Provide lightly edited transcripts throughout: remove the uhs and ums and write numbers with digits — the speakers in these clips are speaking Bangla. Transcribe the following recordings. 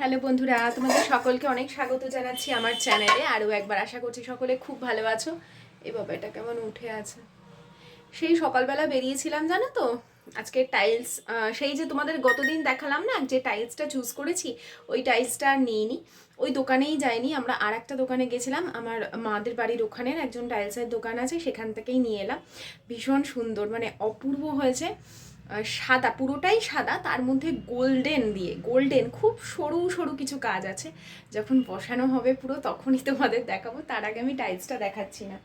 হ্যালো বন্ধুরা, তোমাদের সকলকে অনেক স্বাগত জানাচ্ছি আমার চ্যানেলে। আরও একবার আশা করছি সকলে খুব ভালো আছো। এই বাবা, এটা কেমন উঠে আছে। সেই সকালবেলা বেরিয়েছিলাম জানো তো, আজকে টাইলস, সেই যে তোমাদের গতদিন দেখালাম না যে টাইলসটা চুজ করেছি, ওই টাইলসটা আর নিইনি, ওই দোকানেই যাইনি। আমরা আর একটা দোকানে গেছিলাম, আমার মাদের বাড়ির ওখানের একজন টাইলসের দোকান আছে, সেখান থেকেই নিয়ে এলাম। ভীষণ সুন্দর, মানে অপূর্ব হয়েছে। সাদা, পুরোটাই সাদা, তার মধ্যে গোল্ডেন খুব সরু সরু কিছু কাজ আছে। যখন বসানো হবে পুরো তখনই তোমাদের দেখাবো, তার আগে আমি টাইলসটা দেখাচ্ছি না।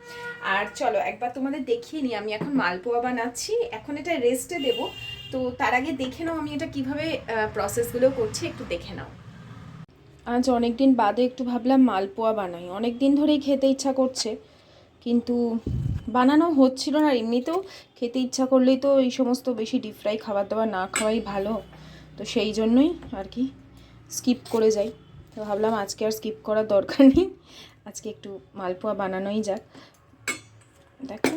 আর চলো একবার তোমাদের দেখিয়ে নিই। আমি এখন মালপোয়া বানাচ্ছি, এখন এটা রেস্টে দেবো। তো তার আগে দেখে নাও আমি এটা কিভাবে প্রসেসগুলো করছি, একটু দেখে নাও। আজ অনেক দিন বাদে একটু ভাবলাম মালপোয়া বানাই, অনেক দিন ধরেই খেতে ইচ্ছা করছে, কিন্তু বানানো হচ্ছিল না। এমনিতেও খেতে ইচ্ছা করলেই তো এই সমস্ত বেশি ডিপ ফ্রাই খাবার দাবার না খাওয়াই ভালো, তো সেই জন্যই আর কি স্কিপ করে যাই। তো ভাবলাম আজকে আর স্কিপ করার দরকার নেই, আজকে একটু মালপোয়া বানানোই যাক। দেখো,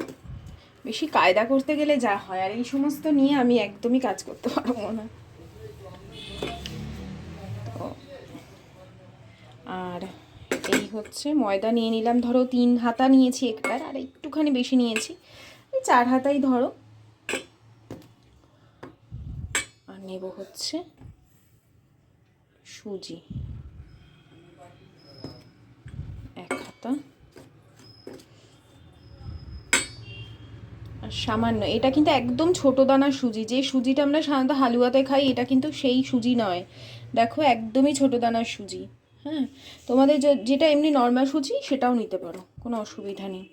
বেশি কায়দা করতে গেলে যা হয়, আর এই সমস্ত নিয়ে আমি একদমই কাজ করতে পারবো না। তো আর এই হচ্ছে ময়দা নিয়ে নিলাম, ধরো 3 হাতা নিয়েছি একটার, আর একটুখানি বেশি নিয়েছি, 4 হাতাই ধরো। আর নেব হচ্ছে সুজি 1 হাতা, আর সামান্য, এটা কিন্তু একদম ছোট দানার সুজি, যে সুজিটা আমরা সাধারণত হালুয়াতে খাই, এটা কিন্তু সেই সুজি নয়। দেখো, একদমই ছোট দানার সুজি। হ্যাঁ, তোমাদের যেটা এমনি নর্মাল সুজি সেটাও নিতে পারো, কোনো অসুবিধা নেই।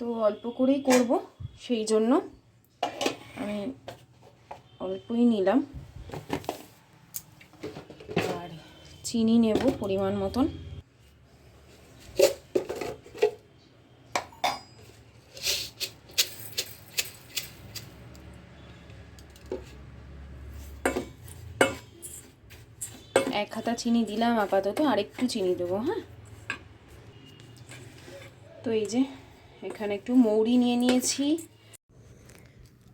তো অল্প করেই করব, সেই জন্য আমি অল্পই নিলাম। আর চিনি নেব পরিমাণ মতন। এক হাতা চিনি দিলাম আপাতত, আর একটু চিনি দেবো। হ্যাঁ, তো এই যে এখানে একটু মৌরি নিয়ে নিয়েছি।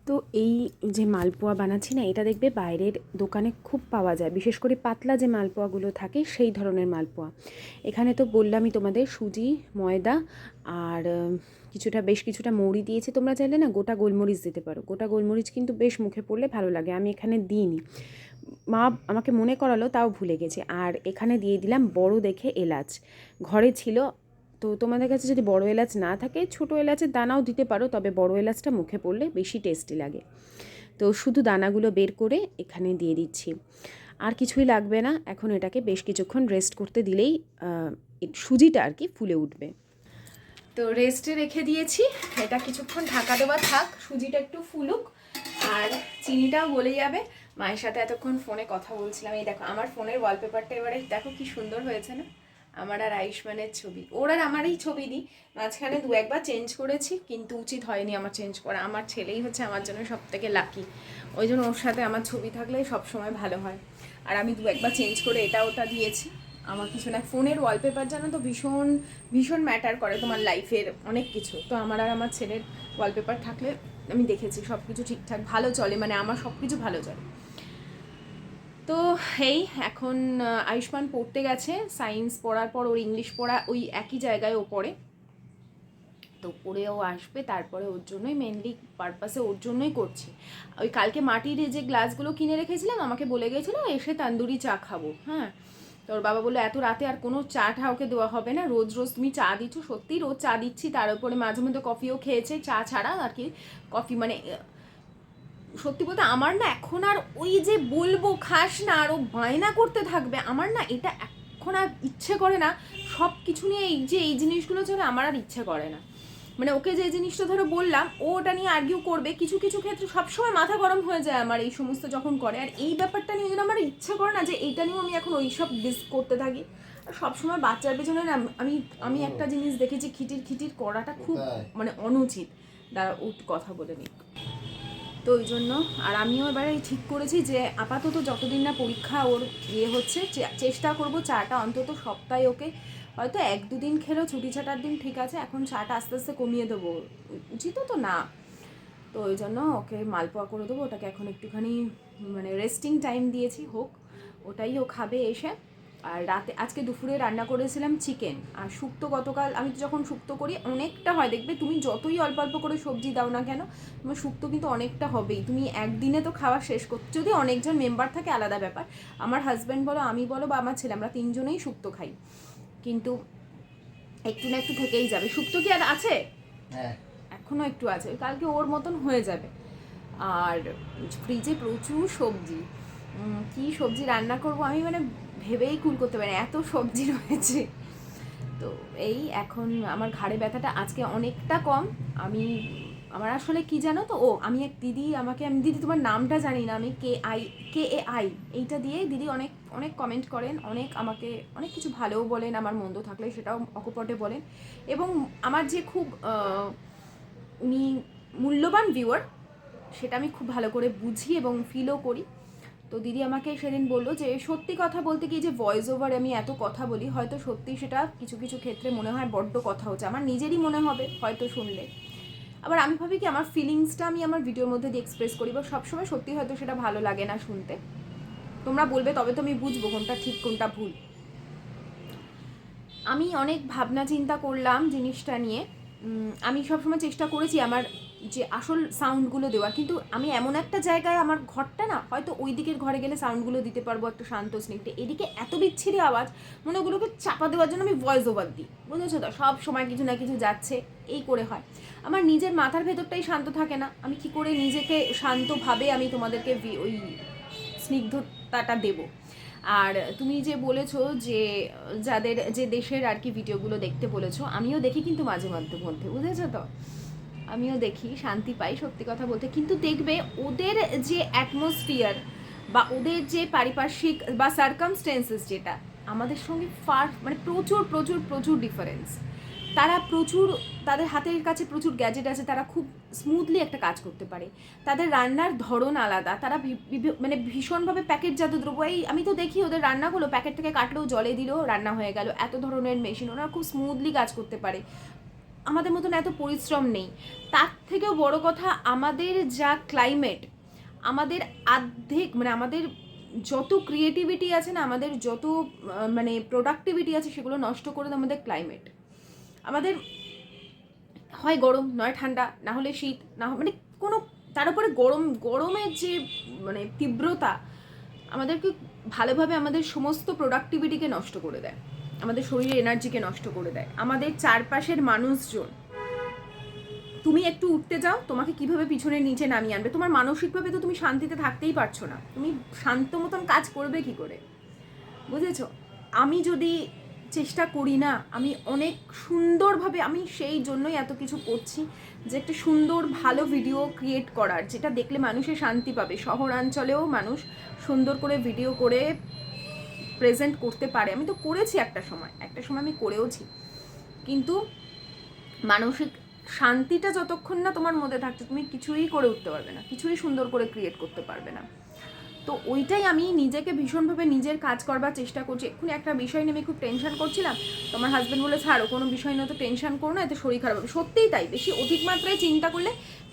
তো এই যে মালপোয়া বানাচ্ছি না, এটা দেখবে বাইরের দোকানে খুব পাওয়া যায়, বিশেষ করে পাতলা যে মালপোয়াগুলো থাকে সেই ধরনের মালপোয়া। এখানে তো বললামই তোমাদের, সুজি, ময়দা আর বেশ কিছুটা মৌরি দিয়েছি। তোমরা চাইলে না গোটা গোলমরিচ দিতে পারো, গোটা গোলমরিচ কিন্তু বেশ মুখে পড়লে ভালো লাগে। আমি এখানে দিইনি, মা আমাকে মনে করালো, তাও ভুলে গেছি। আর এখানে দিয়ে দিলাম বড় দেখে এলাচ, ঘরে ছিল। তো তোমাদের কাছে যদি বড় এলাচ না থাকে, ছোটো এলাচের দানাও দিতে পারো, তবে বড় এলাচটা মুখে পড়লে বেশি টেস্টি লাগে। তো শুধু দানাগুলো বের করে এখানে দিয়ে দিচ্ছি, আর কিছুই লাগবে না। এখন এটাকে বেশ কিছুক্ষণ রেস্ট করতে দিলেই সুজিটা আর কি ফুলে উঠবে। তো রেস্টে রেখে দিয়েছি, এটা কিছুক্ষণ ঢাকা দেওয়া থাক, সুজিটা একটু ফুলুক, আর চিনিটাও গলে যাবে। মায়ের সাথে এতক্ষণ ফোনে কথা বলছিলাম। এই দেখো আমার ফোনের ওয়ালপেপারটা এবারে দেখো কি সুন্দর হয়েছে না, আমার আর আয়ুষ্মানের ছবি। ওর আর আমারই ছবি দিই, মাঝখানে 2-1বার চেঞ্জ করেছি, কিন্তু উচিত হয়নি আমার চেঞ্জ করা। আমার ছেলেই হচ্ছে আমার জন্য সব থেকে লাকি, ওই জন্য ওর সাথে আমার ছবি থাকলে সবসময় ভালো হয়। আর আমি 2-1বার চেঞ্জ করে এটা ওটা দিয়েছি। আমার কিছু না, ফোনের ওয়ালপেপার জানো তো ভীষণ ভীষণ ম্যাটার করে তোমার লাইফের অনেক কিছু। তো আমার আর আমার ছেলের ওয়ালপেপার থাকলে আমি দেখেছি সব কিছু ঠিকঠাক ভালো চলে, মানে আমার সব কিছু ভালো চলে। তো এই এখন আয়ুষ্মান পড়তে গেছে, সায়েন্স পড়ার পর ওর ইংলিশ পড়া ওই একই জায়গায় ও পড়ে। তো পড়েও আসবে, তারপরে ওর জন্যই মেনলি পারপাসে ওর জন্যই করছি। ওই কালকে মাটির যে গ্লাসগুলো কিনে রেখেছিলাম, আমাকে বলে গেছিলো এসে তান্দুরি চা খাবো। হ্যাঁ, তো ওর বাবা বললো এত রাতে আর কোনো চা টা ওকে দেওয়া হবে না, রোজ রোজ তুমি চা দিচ্ছ। সত্যি রোজ চা দিচ্ছি, তার উপরে মাঝে মধ্যে কফিও খেয়েছে, চা ছাড়া আর কি। কফি মানে সত্যি বলতে আমার না এখন আর ওই যে বলবো খাস না আর ও বায়না করতে থাকবে, আমার না এটা এখন আর ইচ্ছে করে না। সব কিছু নিয়ে এই জিনিসগুলো চলে, আমার আর ইচ্ছে করে না। মানে ওকে যে জিনিসটা ধরো বললাম, ও ওটা নিয়ে আর্গিউ করবে। কিছু কিছু ক্ষেত্রে সবসময় মাথা গরম হয়ে যায় আমার এই সমস্ত যখন করে, আর এই ব্যাপারটা নিয়ে যেন আমার ইচ্ছে করে না যে এইটা নিয়েও আমি এখন ওইসব করতে থাকি। আর সবসময় বাচ্চার পেছনে না আমি আমি একটা জিনিস দেখেছি, খিটির খিটির করাটা খুব মানে অনুচিত। দ্বারা ও কথা বলে নিক, তো ওই জন্য। আর আমিও এবারে ঠিক করেছি যে আপাতত যতদিন না পরীক্ষা ওর হচ্ছে, চেষ্টা করব চাটা অন্তত সপ্তাহে ওকে, হয়তো 1-2 দিন খেলেও, ছুটি ছাটার দিন ঠিক আছে, এখন চাটা আস্তে আস্তে কমিয়ে দেবো, উচিত তো না। তো ওই জন্য ওকে মালপোয়া করে দেবো, ওটাকে এখন একটুখানি মানে রেস্টিং টাইম দিয়েছি, হোক ওটাই ও খাবে এসে। আর রাতে আজকে দুপুরে রান্না করেছিলাম চিকেন, আর শুক্তো গতকাল আমি যখন শুক্তো করি অনেকটা হয়, দেখবে তুমি যতই অল্প অল্প করে সবজি দাও না কেন তোমার শুক্তো কিন্তু অনেকটা হবেই, তুমি একদিনে তো খাওয়া শেষ করতে, যদি অনেকজন মেম্বার থাকে আলাদা ব্যাপার। আমার হাজব্যান্ড বলো, আমি বলো, বা আমার ছেলে, আমরা তিনজনেই শুক্তো খাই, কিন্তু একটু না একটু থেকেই যাবে। শুক্তো কি আর আছে? হ্যাঁ, এখনো একটু আছে, কালকে ওর মতন হয়ে যাবে। আর ফ্রিজে প্রচুর সবজি, কি সবজি রান্না করব আমি মানে ভেবেই কুল করতে পারি, এত সবজি রয়েছে। তো এই এখন আমার ঘাড়ে ব্যথাটা আজকে অনেকটা কম। আমার আসলে কি জানো তো, আমি এক দিদি আমাকে, আমি দিদি তোমার নামটা জানি না, আমি KAI এইটা দিয়ে দিদি অনেক অনেক কমেন্ট করেন, আমাকে অনেক কিছু ভালোও বলেন, আমার মন্দ থাকলে সেটাও অকপটে বলেন, এবং আমার যে খুব উনি মূল্যবান ভিউয়ার সেটা আমি খুব ভালো করে বুঝি এবং ফিলও করি। তো দিদি আমাকে সেদিন বললো যে সত্যি কথা বলতে কি, যে ভয়েস ওভার আমি এত কথা বলি, হয়তো সত্যি সেটা কিছু কিছু ক্ষেত্রে মনে হয় বড্ড কথা হচ্ছে, আমার নিজেরই মনে হবে হয়তো শুনলে। আবার আমি ভাবি কি আমার ফিলিংসটা আমি আমার ভিডিওর মধ্যে দিয়ে এক্সপ্রেস করি, বা সবসময় সত্যি হয়তো সেটা ভালো লাগে না শুনতে, তোমরা বলবে তবে তো আমি বুঝবো কোনটা ঠিক কোনটা ভুল। আমি অনেক ভাবনা চিন্তা করলাম জিনিসটা নিয়ে, আমি সবসময় চেষ্টা করেছি আমার যে আসল সাউন্ডগুলো দেওয়ার, কিন্তু আমি এমন একটা জায়গায়, আমার ঘরটা না, হয়তো ওই দিকের ঘরে গেলে সাউন্ডগুলো দিতে পারবো একটা শান্ত স্নিগ্ধ, এদিকে এত বিচ্ছিরি আওয়াজ, মনে ওগুলোকে চাপা দেওয়ার জন্য আমি ভয়েস ওভার দিই, বুঝেছো তো, সব সময় কিছু না কিছু যাচ্ছে, এই করে হয়। আমার নিজের মাথার ভেতরটাই শান্ত থাকে না, আমি কি করে নিজেকে শান্তভাবে আমি তোমাদেরকে ওই স্নিগ্ধতাটা দেবো। আর তুমি যে বলেছো যে যাদের যে দেশের আর কি ভিডিওগুলো দেখতে বলেছো, আমিও দেখি কিন্তু মাঝে মধ্যে বুঝেছো তো, আমিও দেখি, শান্তি পাই সত্যি কথা বলতে, কিন্তু দেখবে ওদের যে অ্যাটমসফিয়ার বা ওদের যে পারিপার্শ্বিক বা সার্কামস্টেন্সেস যেটা আমাদের সঙ্গে মানে প্রচুর প্রচুর প্রচুর ডিফারেন্স। তারা প্রচুর, তাদের হাতের কাছে প্রচুর গ্যাজেট আছে, তারা খুব স্মুথলি একটা কাজ করতে পারে, তাদের রান্নার ধরন আলাদা, তারা মানে ভীষণভাবে প্যাকেটজাত দ্রব্য, এই আমি তো দেখি ওদের রান্নাগুলো প্যাকেট থেকে কাটলেও জলে দিলেও রান্না হয়ে গেল, এত ধরনের মেশিন, ওরা খুব স্মুথলি কাজ করতে পারে, আমাদের মতন এত পরিশ্রম নেই। তার থেকেও বড় কথা, আমাদের যা ক্লাইমেট, আমাদের মানে আমাদের যত ক্রিয়েটিভিটি আছে না, আমাদের যত মানে প্রোডাক্টিভিটি আছে, সেগুলো নষ্ট করে দেয় আমাদের ক্লাইমেট। আমাদের হয় গরম, নয় ঠান্ডা, না হলে শীত, না মানে কোনো, তার উপরে গরমের যে মানে তীব্রতা আমাদেরকে ভালোভাবে আমাদের সমস্ত প্রোডাক্টিভিটিকে নষ্ট করে দেয়, আমাদের শরীরের এনার্জিকে নষ্ট করে দেয়। আমাদের চারপাশের মানুষজন, তুমি একটু উঠতে যাও, তোমাকে কিভাবে পিছনের নিচে নামিয়ে আনবে, তোমার মানসিকভাবে তো তুমি শান্তিতে থাকতেই পারছো না, তুমি শান্ত মতন কাজ করবে কি করে, বুঝেছো? আমি যদি চেষ্টা করি না, আমি অনেক সুন্দরভাবে, আমি সেই জন্যই এত কিছু করছি, যে একটা সুন্দর ভালো ভিডিও ক্রিয়েট করার, যেটা দেখলে মানুষের শান্তি পাবে, শহরাঞ্চলেও মানুষ সুন্দর করে ভিডিও করে প্রেজেন্ট করতে পারে। আমি তো করেছি একটা সময় আমি করেওছি, কিন্তু মানসিক শান্তিটা যতক্ষণ না তোমার মধ্যে থাকছে, তুমি কিছুই করে উঠতে পারবে না, কিছুই সুন্দর করে ক্রিয়েট করতে পারবে না। তো ওইটাই আমি নিজেকে ভীষণভাবে নিজের কাজ করবার চেষ্টা করছি। এক্ষুনি একটা বিষয় নিয়ে আমি খুব টেনশন করছিলাম, তোমার হাজব্যান্ড বলে ছাড়ো, কোনো বিষয় নিয়ে তো টেনশন করো না, এতে শরীর খারাপ হবে। সত্যিই তাই, বেশি অধিক মাত্রায় চিন্তা করলে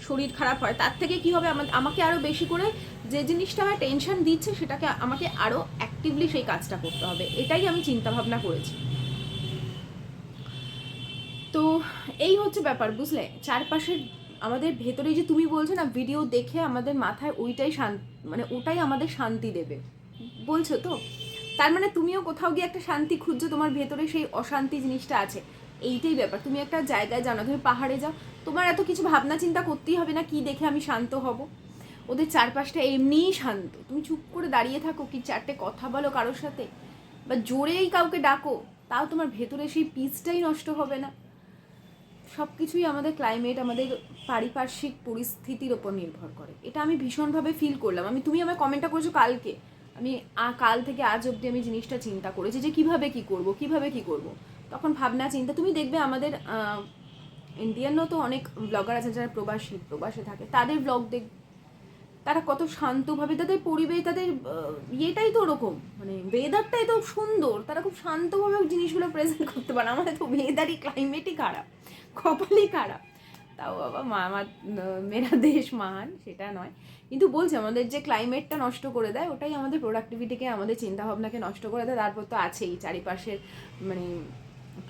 শরীর খারাপ হয়। তার থেকে কি হবে, আমাকে আরও বেশি করে যে জিনিসটা আমার টেনশন দিচ্ছে, সেটাকে আমাকে আরও অ্যাক্টিভলি সেই কাজটা করতে হবে, এটাই আমি চিন্তা ভাবনা করেছি। তো এই হচ্ছে ব্যাপার, বুঝলে? চারপাশের আমাদের ভেতরে যে তুমি বলছো না, ভিডিও দেখে আমাদের মাথায় ওইটাই মানে ওটাই আমাদের শান্তি দেবে বলছো তো, তার মানে তুমিও কোথাও গিয়ে একটা শান্তি খুঁজছো, তোমার ভেতরে সেই অশান্তি জিনিসটা আছে, এইটাই ব্যাপার। তুমি একটা জায়গায় জানো, তুমি পাহাড়ে যাও, তোমার এত কিছু ভাবনা চিন্তা করতেই হবে না কি দেখে আমি শান্ত হব, ওদের চারপাশটা এমনিই শান্ত, তুমি চুপ করে দাঁড়িয়ে থাকো, কি চারটে কথা বলো কারোর সাথে, বা জোরেই কাউকে ডাকো, তাও তোমার ভেতরে সেই পিসটাই নষ্ট হবে না। সব কিছুই আমাদের ক্লাইমেট, আমাদের পারিপার্শ্বিক পরিস্থিতির ওপর নির্ভর করে, এটা আমি ভীষণভাবে ফিল করলাম। তুমি আমার কমেন্টটা করেছো কালকে, আমি কাল থেকে আজ অবধি আমি জিনিসটা চিন্তা করেছি যে কিভাবে কি করব। তখন ভাবনা চিন্তা, তুমি দেখবে আমাদের ইন্ডিয়ানও তো অনেক ব্লগার আছে যারা প্রবাসে থাকে, তাদের ব্লগ তারা কত শান্তভাবে, তাদের পরিবেশ, তাদের ইয়েটাই তো ওরকম, মানে ওয়েদারটাই তো সুন্দর, তারা খুব শান্তভাবে জিনিসগুলো প্রেজেন্ট করতে পারে। আমাদের তো ওয়েদারই, ক্লাইমেটই খারাপ, কপালই খারাপ, তাও বাবা মা আমার মেরা দেশ মহান সেটা নয়, কিন্তু বলছে আমাদের যে ক্লাইমেটটা নষ্ট করে দেয় ওটাই আমাদের প্রোডাক্টিভিটিকে, আমাদের চিন্তাভাবনাকে নষ্ট করে দেয়। তারপর তো আছেই চারিপাশের মানে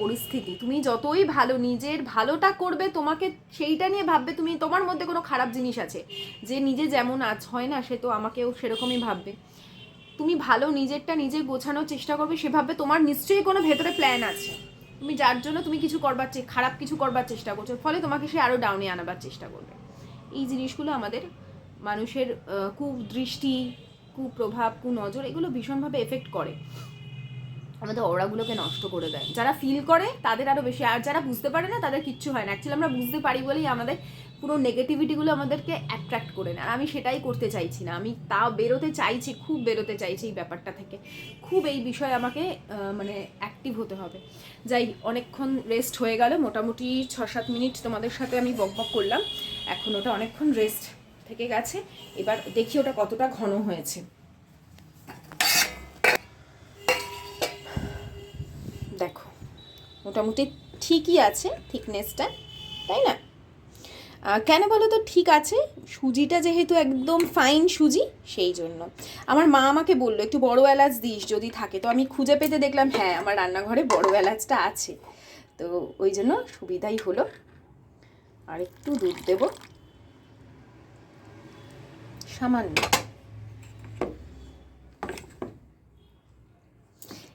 পরিস্থিতি। তুমি যতই ভালো নিজের ভালোটা করবে, তোমাকে সেইটা নিয়ে ভাববে তুমি, তোমার মধ্যে কোনো খারাপ জিনিস আছে, যে নিজে যেমন আজ হয় না সে তো আমাকেও সেরকমই ভাববে। তুমি ভালো নিজেরটা নিজে গোছানোর চেষ্টা করবে, সে ভাববে তোমার নিশ্চয়ই কোনো ভেতরে প্ল্যান আছে, তুমি যার জন্য তুমি কিছু করবার খারাপ কিছু করবার চেষ্টা করছো, ফলে তোমাকে সে আরও ডাউনে আনাবার চেষ্টা করবে। এই জিনিসগুলো আমাদের মানুষের কুদৃষ্টি, কুপ্রভাব, কুনজর এগুলো ভীষণভাবে এফেক্ট করে, আমাদের অরাগুলোকে নষ্ট করে দেয়। যারা ফিল করে তাদের আরও বেশি, আর যারা বুঝতে পারে না তাদের কিচ্ছু হয় না। অ্যাকচুয়ালি আমরা বুঝতে পারি বলেই আমাদের পুরো নেগেটিভিটিগুলো আমাদেরকে অ্যাট্রাক্ট করে না। আর আমি সেটাই করতে চাইছি না, আমি তাও বেরোতে চাইছি, খুব বেরোতে চাইছি এই ব্যাপারটা থেকে, খুব এই বিষয়ে আমাকে মানে অ্যাক্টিভ হতে হবে। যাই, অনেকক্ষণ রেস্ট হয়ে গেল, মোটামুটি 6-7 মিনিট তোমাদের সাথে আমি বকবক করলাম, এখন ওটা অনেকক্ষণ রেস্ট থেকে গেছে। এবার দেখি ওটা কতটা ঘন হয়েছে। দেখো মোটামুটি ঠিকই আছে থিকনেসটা, তাই না? কেন বলো তো ঠিক আছে, সুজিটা যেহেতু একদম ফাইন সুজি, সেই জন্য। আমার মা আমাকে বললো একটু বড় এলাচ দিস যদি থাকে, তো আমি খুঁজে পেতে দেখলাম হ্যাঁ আমার রান্নাঘরে বড় এলাচটা আছে, তো ওই জন্য সুবিধাই হলো। আর একটু দুধ দেব সামান্য।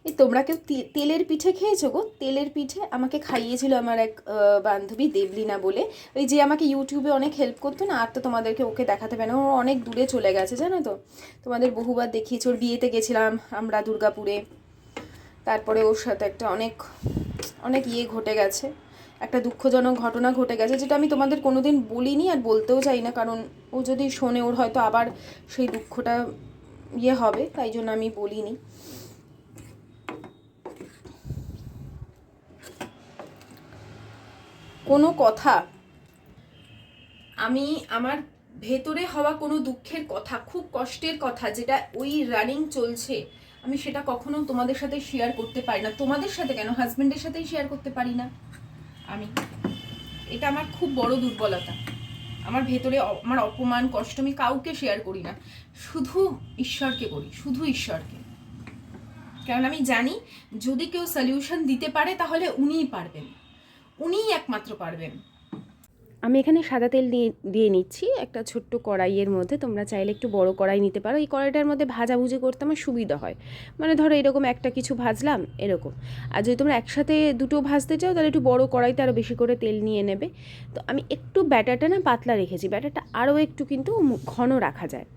এই তোমরা কেউ তেলের পিঠে খেয়েছো গো? তেলের পিঠে আমাকে খাইয়েছিল আমার এক বান্ধবী দেবলিনা বলে, ওই যে আমাকে ইউটিউবে অনেক হেল্প করতো না, আর তো তোমাদেরকে ওকে দেখাতে পারে না, ও অনেক দূরে চলে গেছে জানো তো, তোমাদের বহুবার দেখিয়েছি। ওর বিয়েতে গেছিলাম আমরা দুর্গাপুরে, তারপরে ওর সাথে একটা অনেক অনেক ঘটে গেছে, একটা দুঃখজনক ঘটনা ঘটে গেছে, যেটা আমি তোমাদের কোনোদিন বলিনি আর বলতেও চাই না, কারণ ও যদি শোনে ওর হয়তো আবার সেই দুঃখটা হবে, তাই জন্য আমি বলিনি। কোনো কথা, আমি আমার ভেতরে হওয়া কোনো দুঃখের কথা, খুব কষ্টের কথা যেটা ওই রানিং চলছে, আমি সেটা কখনো তোমাদের সাথে শেয়ার করতে পারি না। তোমাদের সাথে কেন, হাজব্যান্ডের সাথেই শেয়ার করতে পারি না আমি। এটা আমার খুব বড় দুর্বলতা। আমার ভেতরে আমার অপমান কষ্ট আমি কাউকে শেয়ার করি না, শুধু ঈশ্বরকে করি, শুধু ঈশ্বরকে। কারণ আমি জানি যদি কেউ সলিউশন দিতে পারে তাহলে উনিই পারবেন, উনিই একমাত্র পারবেন। আমি এখানে সাদা তেল দিয়ে নিচ্ছি একটা ছোট্ট কড়াইয়ের মধ্যে, তোমরা চাইলে একটু বড় কড়াই নিতে পারো। এই কড়াইটার মধ্যে ভাজাভুজি করতে আমার সুবিধা হয়, মানে ধরো এরকম একটা কিছু ভাজলাম এরকম। আর যদি তোমরা একসাথে দুটো ভাজতে চাও তাহলে একটু বড় কড়াইতে আরও বেশি করে তেল নিয়ে নেবে। তো আমি একটু ব্যাটারটা না পাতলা রেখেছি, ব্যাটারটা আরও একটু কিন্তু ঘন রাখা যায়।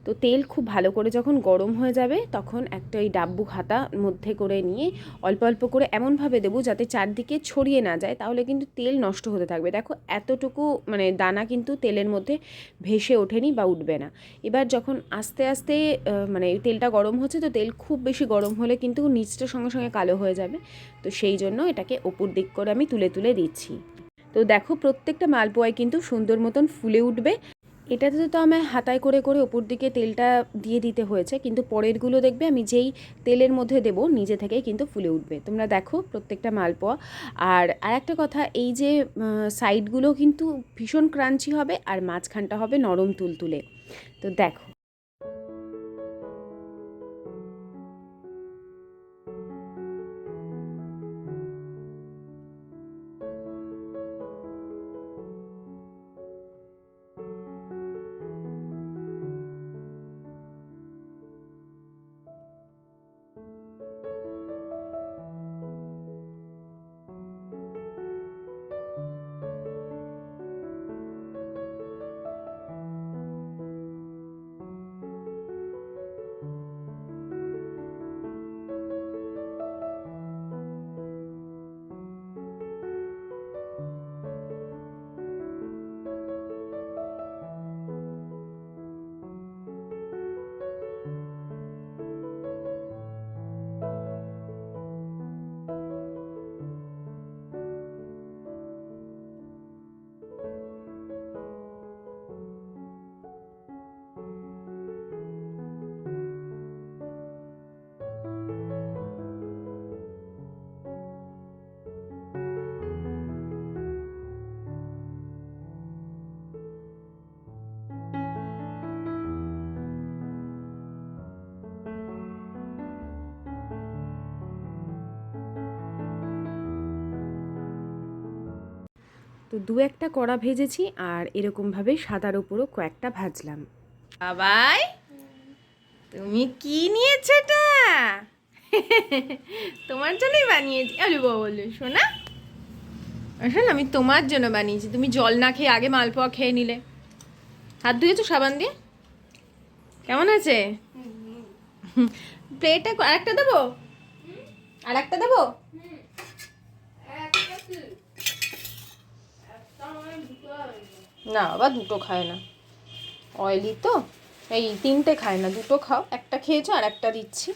তো তেল খুব ভালো করে যখন গরম হয়ে যাবে তখন একটা ওই ডাব্বু হাতা মধ্যে করে নিয়ে অল্প অল্প করে এমনভাবে দেবো যাতে চারদিকে ছড়িয়ে না যায়, তাহলে কিন্তু তেল নষ্ট হতে থাকবে। দেখো এতটুকু মানে দানা কিন্তু তেলের মধ্যে ভেসে ওঠেনি বা উঠবে না। এবার যখন আস্তে আস্তে মানে তেলটা গরম হচ্ছে, তো তেল খুব বেশি গরম হলে কিন্তু নিচটা সঙ্গে সঙ্গে কালো হয়ে যাবে, তো সেই জন্য এটাকে ওপর দিক করে আমি তুলে তুলে দিচ্ছি। তো দেখো প্রত্যেকটা মালপোয়ায় কিন্তু সুন্দর মতন ফুলে উঠবে। এটাতে তো আমায় হাতায় করে করে ওপর দিকে তেলটা দিয়ে দিতে হয়েছে, কিন্তু পরেরগুলো দেখবে আমি যেই তেলের মধ্যে দেব নিজে থেকেই কিন্তু ফুলে উঠবে। তোমরা দেখো প্রত্যেকটা মালপোয়া। আর একটা কথা, এই যে সাইডগুলো কিন্তু ভীষণ ক্রাঞ্চি হবে আর মাঝখানটা হবে নরম তুলতুলে। তো দেখো তো দু একটা কড়া ভেজেছি আর এরকমভাবে সাদার ওপরও কয়েকটা ভাজলাম। বাবাই তুমি কি নিয়েছো এটা? তোমার জন্যই বানিয়েছি। আরে বাবা বললো শোনা, শোন আমি তোমার জন্য বানিয়েছি, তুমি জল না খেয়ে আগে মালপোয়া খেয়ে নিলে। হাত ধুয়েছো সাবান দিয়ে? কেমন আছে? প্লেটে আরেকটা দেবো? আরেকটা দেবো? না বাবা, দুটো খায় না, অয়েলি তো। এই তিনটে খায় না, দুটো খাও। একটা খেয়েছো আর একটা দিচ্ছি।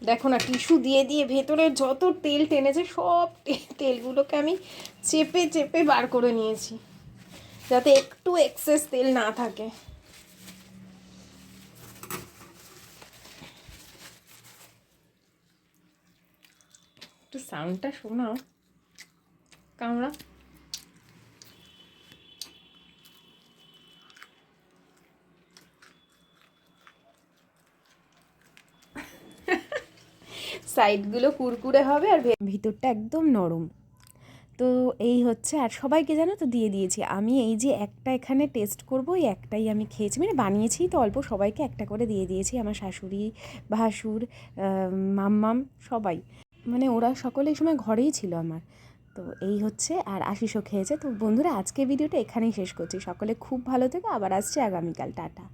দেখো না, টিস্যু দিয়ে দিয়ে ভেতরে যত তেল টেনেছে সব তেলগুলোকে আমি চেপে চেপে বার করে নিয়েছি, যাতে একটু এক্সেস তেল না থাকে। একটু সাউন্ডটা শোনাও, কামড়া। সাইডগুলো কুরকুরে হবে আর ভিতরটা একদম নরম। তো এই হচ্ছে, আর সবাইকে জানো তো দিয়ে দিয়েছি। আমি এই যে একটা এখানে টেস্ট করবো, এই একটাই আমি খেয়েছি, মানে বানিয়েছি তো অল্প, সবাইকে একটা করে দিয়ে দিয়েছি। আমার শাশুড়ি, ভাসুর, মাম্মাম সবাই, মানে ওরা সকলে এই সময় ঘরেই ছিল আমার। তো এই হচ্ছে, আর আশিসও খেয়েছে। তো বন্ধুরা, আজকে ভিডিওটা এখানেই শেষ করছি। সকলে খুব ভালো থেকো, আবার আসছে আগামীকাল। টাটা।